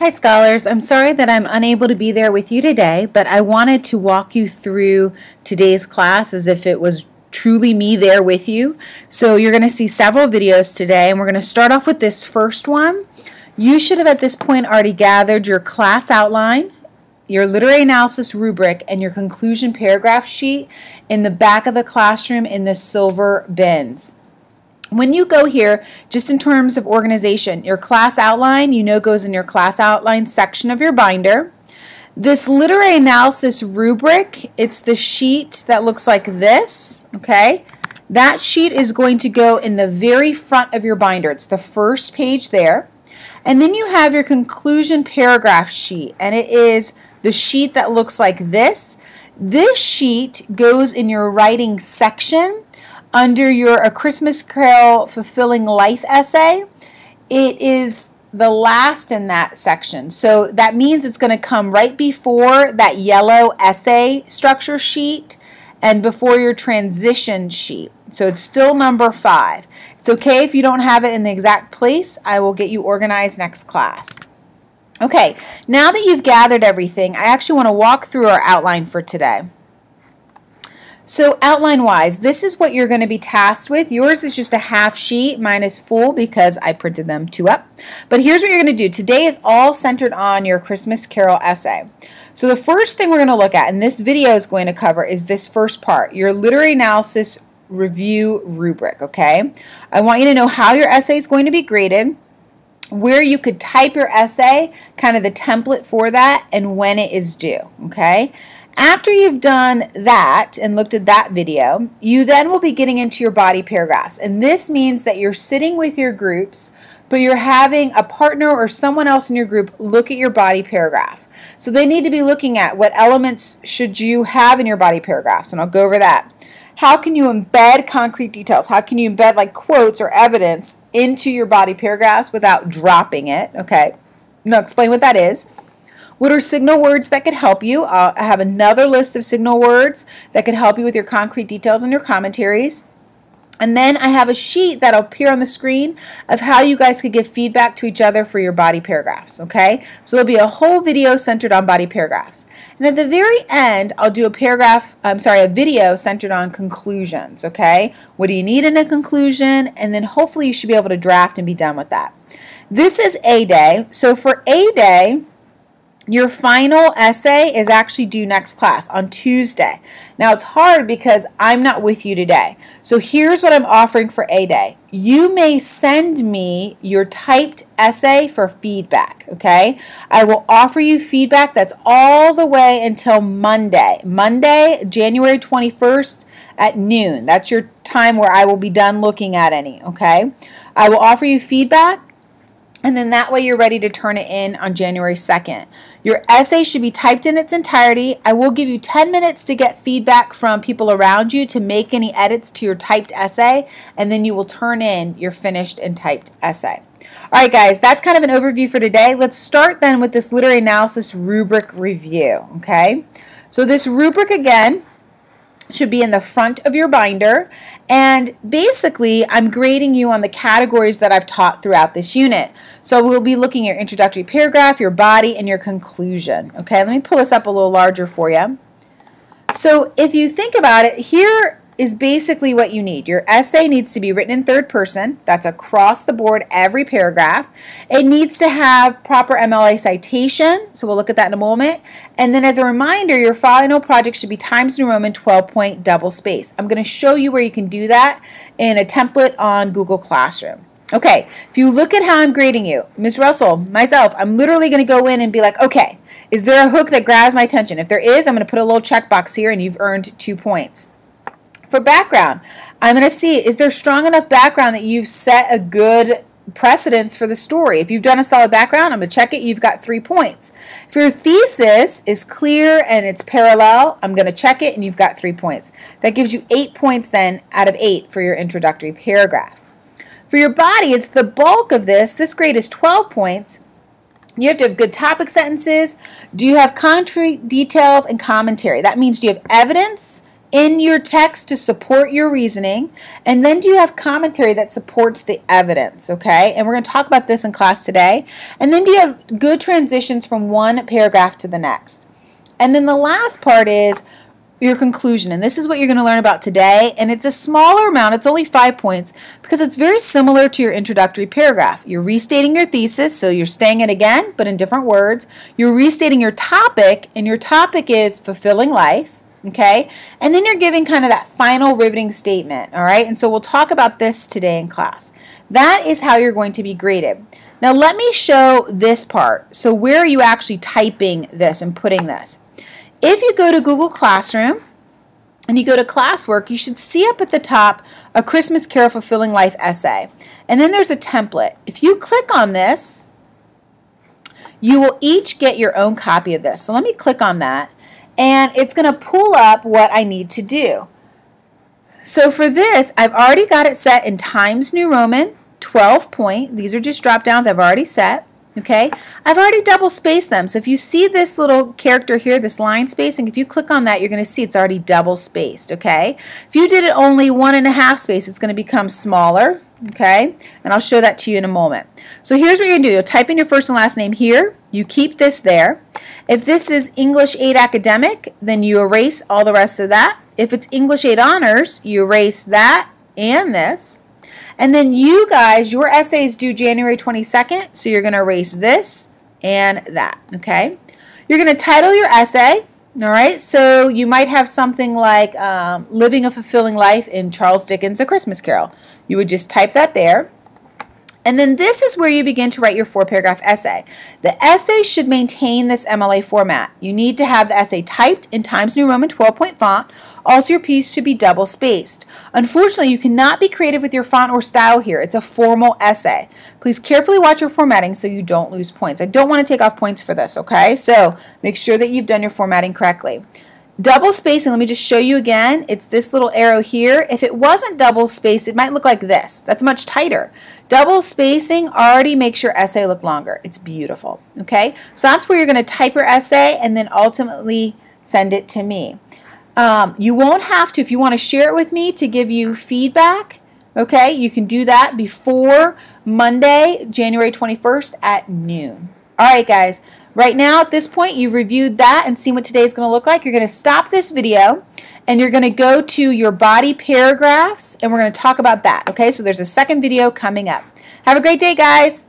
Hi scholars, I'm sorry that I'm unable to be there with you today, but I wanted to walk you through today's class as if it was truly me there with you. So you're going to see several videos today, and we're going to start off with this first one. You should have at this point already gathered your class outline, your literary analysis rubric, and your conclusion paragraph sheet in the back of the classroom in the silver bins. When you go here, just in terms of organization, your class outline, goes in your class outline section of your binder. This literary analysis rubric, it's the sheet that looks like this, okay? That sheet is going to go in the very front of your binder. It's the first page there. And then you have your conclusion paragraph sheet, and it is the sheet that looks like this. This sheet goes in your writing section under your A Christmas Carol Fulfilling Life essay. It is the last in that section. So that means it's going to come right before that yellow essay structure sheet and before your transition sheet. So it's still number 5. It's okay if you don't have it in the exact place. I will get you organized next class. Okay, now that you've gathered everything, I actually want to walk through our outline for today. So outline-wise, this is what you're going to be tasked with. Yours is just a half sheet. Mine is full because I printed them 2 up. But here's what you're going to do. Today is all centered on your Christmas Carol essay. So the first thing we're going to look at, and this video is going to cover, is this first part, your literary analysis review rubric, okay? I want you to know how your essay is going to be graded, where you could type your essay, kind of the template for that, and when it is due, okay? After you've done that and looked at that video, you then will be getting into your body paragraphs. And this means that you're sitting with your groups, but you're having a partner or someone else in your group look at your body paragraph. So they need to be looking at what elements should you have in your body paragraphs, and I'll go over that. How can you embed concrete details? How can you embed like quotes or evidence into your body paragraphs without dropping it? Okay, now explain what that is. What are signal words that could help you? I have another list of signal words that could help you with your concrete details and your commentaries. And then I have a sheet that'll appear on the screen of how you guys could give feedback to each other for your body paragraphs, okay? So there'll be a whole video centered on body paragraphs. And at the very end, I'll do a video centered on conclusions, okay? What do you need in a conclusion? And then hopefully you should be able to draft and be done with that. This is A Day. So for A Day, your final essay is actually due next class on Tuesday. Now it's hard because I'm not with you today. So here's what I'm offering for A Day. You may send me your typed essay for feedback, okay? I will offer you feedback that's all the way until Monday. Monday, January 21st at noon. That's your time where I will be done looking at any, okay? I will offer you feedback, and then that way you're ready to turn it in on January 2nd. Your essay should be typed in its entirety. I will give you 10 minutes to get feedback from people around you to make any edits to your typed essay, and then you will turn in your finished and typed essay. All right, guys, that's kind of an overview for today. Let's start then with this literary analysis rubric review, okay? So this rubric, again, should be in the front of your binder, and basically I'm grading you on the categories that I've taught throughout this unit. So we'll be looking at your introductory paragraph, your body, and your conclusion. Okay, let me pull this up a little larger for you. So if you think about it, here is basically what you need. Your essay needs to be written in third person. That's across the board, every paragraph. It needs to have proper MLA citation, so we'll look at that in a moment. And then as a reminder, your final project should be Times New Roman 12-point double space. I'm going to show you where you can do that in a template on Google Classroom. Okay, if you look at how I'm grading you, Ms. Russell, myself, I'm literally going to go in and be like, okay, is there a hook that grabs my attention? If there is, I'm going to put a little checkbox here and you've earned 2 points. For background, I'm going to see, is there strong enough background that you've set a good precedence for the story? If you've done a solid background, I'm going to check it. You've got 3 points. If your thesis is clear and it's parallel, I'm going to check it and you've got 3 points. That gives you 8 points then out of 8 for your introductory paragraph. For your body, it's the bulk of this. This grade is 12 points. You have to have good topic sentences. Do you have concrete details and commentary? That means do you have evidence in your text to support your reasoning? And then do you have commentary that supports the evidence, okay? And we're going to talk about this in class today. And then do you have good transitions from one paragraph to the next? And then the last part is your conclusion, and this is what you're going to learn about today, and it's a smaller amount. It's only 5 points because it's very similar to your introductory paragraph. You're restating your thesis, so you're saying it again but in different words. You're restating your topic, and your topic is fulfilling life, okay? And then you're giving kind of that final riveting statement, all right? And so we'll talk about this today in class. That is how you're going to be graded. Now let me show this part. So where are you actually typing this and putting this? If you go to Google Classroom and you go to classwork, you should see up at the top a Christmas Carol Fulfilling Life essay. And then there's a template. If you click on this, you will each get your own copy of this. So let me click on that, and it's going to pull up what I need to do. So for this, I've already got it set in Times New Roman, 12 point. These are just drop downs I've already set. Okay, I've already double spaced them. So if you see this little character here, this line spacing, if you click on that, you're going to see it's already double spaced. Okay, if you did it only 1.5 space, it's going to become smaller. Okay, and I'll show that to you in a moment. So here's what you're going to do. You'll type in your first and last name here. You keep this there. If this is English 8 Academic, then you erase all the rest of that. If it's English 8 Honors, you erase that and this. And then you guys, your essay is due January 22nd, so you're going to erase this and that, okay? You're going to title your essay, all right? So you might have something like Living a Fulfilling Life in Charles Dickens' A Christmas Carol. You would just type that there. And then this is where you begin to write your 4-paragraph essay. The essay should maintain this MLA format. You need to have the essay typed in Times New Roman 12-point font. Also, your piece should be double spaced. Unfortunately, you cannot be creative with your font or style here. It's a formal essay. Please carefully watch your formatting so you don't lose points. I don't want to take off points for this, okay? So make sure that you've done your formatting correctly. Double spacing, let me just show you again. It's this little arrow here. If it wasn't double spaced, it might look like this. That's much tighter. Double spacing already makes your essay look longer. It's beautiful, okay? So that's where you're going to type your essay and then ultimately send it to me. You won't have to, if you want to share it with me to give you feedback, okay, you can do that before Monday, January 21st at noon. All right, guys. Right now, at this point, you've reviewed that and seen what today is going to look like. You're going to stop this video, and you're going to go to your body paragraphs, and we're going to talk about that, okay? So there's a second video coming up. Have a great day, guys.